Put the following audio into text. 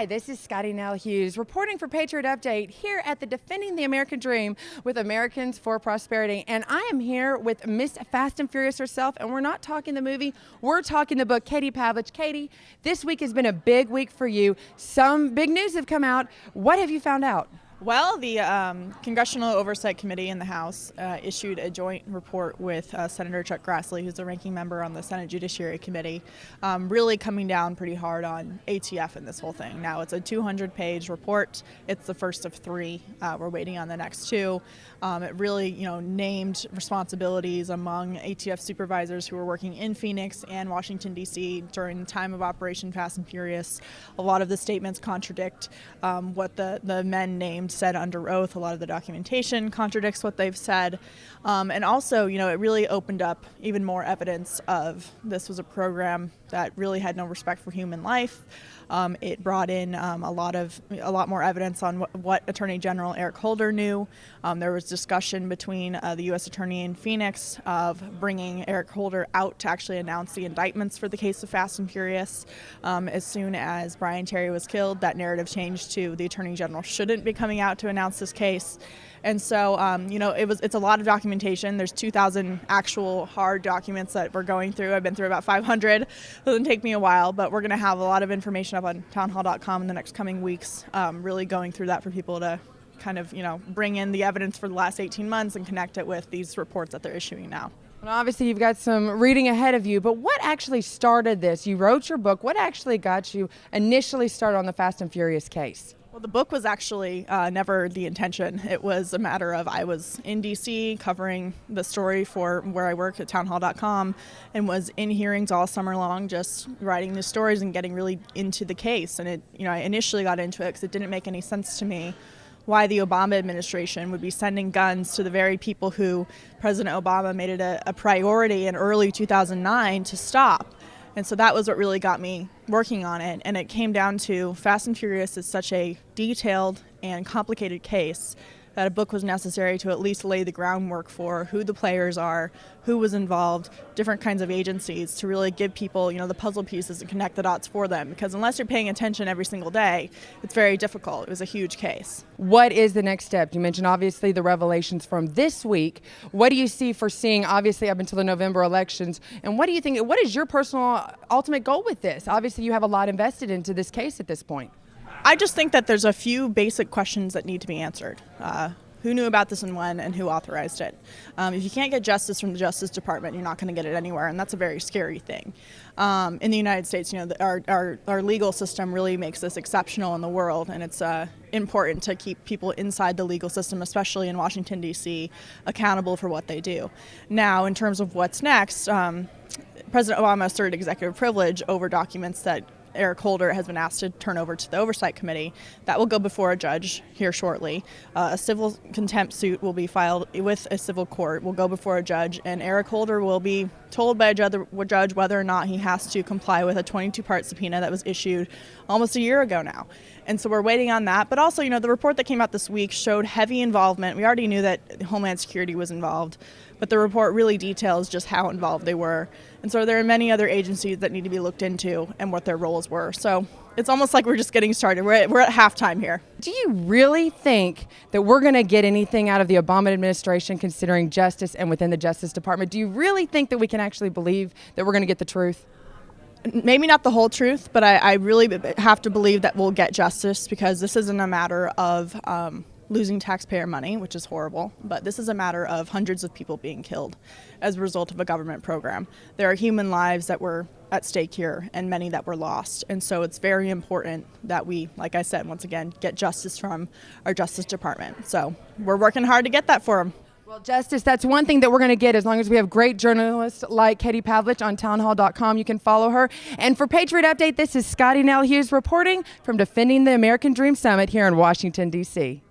this is Scotty Nell Hughes reporting for Patriot Update here at the Defending the American Dream with Americans for Prosperity. And I am here with Miss Fast and Furious herself, and we're not talking the movie, we're talking the book. Katie Pavlich. Katie, this week has been a big week for you. Some big news have come out. What have you found out? Well, the Congressional Oversight Committee in the House issued a joint report with Senator Chuck Grassley, who's the ranking member on the Senate Judiciary Committee, really coming down pretty hard on ATF and this whole thing. Now, it's a 200-page report. It's the first of three. We're waiting on the next two. It really, named responsibilities among ATF supervisors who were working in Phoenix and Washington, D.C. during the time of Operation Fast and Furious. A lot of the statements contradict what the men named said under oath. A lot of the documentation contradicts what they've said. And also, it really opened up even more evidence of this was a program that really had no respect for human life. It brought in a lot more evidence on what Attorney General Eric Holder knew. There was discussion between the U.S. Attorney in Phoenix of bringing Eric Holder out to actually announce the indictments for the case of Fast and Furious. As soon as Brian Terry was killed, that narrative changed to the Attorney General shouldn't be coming out to announce this case. And so, it's a lot of documentation. There's 2,000 actual hard documents that we're going through. I've been through about 500. It doesn't take me a while, but we're going to have a lot of information up on townhall.com in the next coming weeks, really going through that for people to kind of, bring in the evidence for the last 18 months and connect it with these reports that they're issuing now. Well, obviously, you've got some reading ahead of you, but what actually started this? You wrote your book. What actually got you initially started on the Fast and Furious case? Well, the book was actually never the intention. It was a matter of I was in D.C. covering the story for where I work at townhall.com and was in hearings all summer long just writing the stories and getting really into the case. And I initially got into it because it didn't make any sense to me why the Obama administration would be sending guns to the very people who President Obama made it a priority in early 2009 to stop. And so that was what really got me working on it. And it came down to Fast and Furious is such a detailed and complicated case that a book was necessary to at least lay the groundwork for who the players are, who was involved, different kinds of agencies, to really give people, the puzzle pieces and connect the dots for them. Because unless you're paying attention every single day, it's very difficult. It was a huge case. What is the next step? You mentioned obviously the revelations from this week. What do you see foreseeing obviously up until the November elections? And what do you think, what is your personal ultimate goal with this? Obviously you have a lot invested into this case at this point. I just think that there's a few basic questions that need to be answered. Who knew about this and when, and who authorized it? If you can't get justice from the Justice Department, you're not going to get it anywhere, and that's a very scary thing. In the United States, our legal system really makes this exceptional in the world, and it's important to keep people inside the legal system, especially in Washington, D.C., accountable for what they do. Now, in terms of what's next, President Obama asserted executive privilege over documents that Eric Holder has been asked to turn over to the Oversight Committee. That will go before a judge here shortly. A civil contempt suit will be filed with a civil court, will go before a judge, and Eric Holder will be told by a judge whether or not he has to comply with a 22-part subpoena that was issued almost a year ago now. And so we're waiting on that. But also, the report that came out this week showed heavy involvement. We already knew that Homeland Security was involved, but the report really details just how involved they were. And so there are many other agencies that need to be looked into and what their roles were. So it's almost like we're just getting started. We're at halftime here. Do you really think that we're going to get anything out of the Obama administration considering justice and within the Justice Department? Do you really think that we can actually believe that we're going to get the truth? Maybe not the whole truth, but I really have to believe that we'll get justice, because this isn't a matter of losing taxpayer money, which is horrible, but this is a matter of hundreds of people being killed as a result of a government program. There are human lives that were at stake here and many that were lost. And so it's very important that we, like I said, once again, get justice from our Justice Department. So we're working hard to get that for them. Well, Justice, that's one thing that we're going to get as long as we have great journalists like Katie Pavlich on townhall.com. You can follow her. And for Patriot Update, this is Scotty Nell Hughes reporting from Defending the American Dream Summit here in Washington, D.C.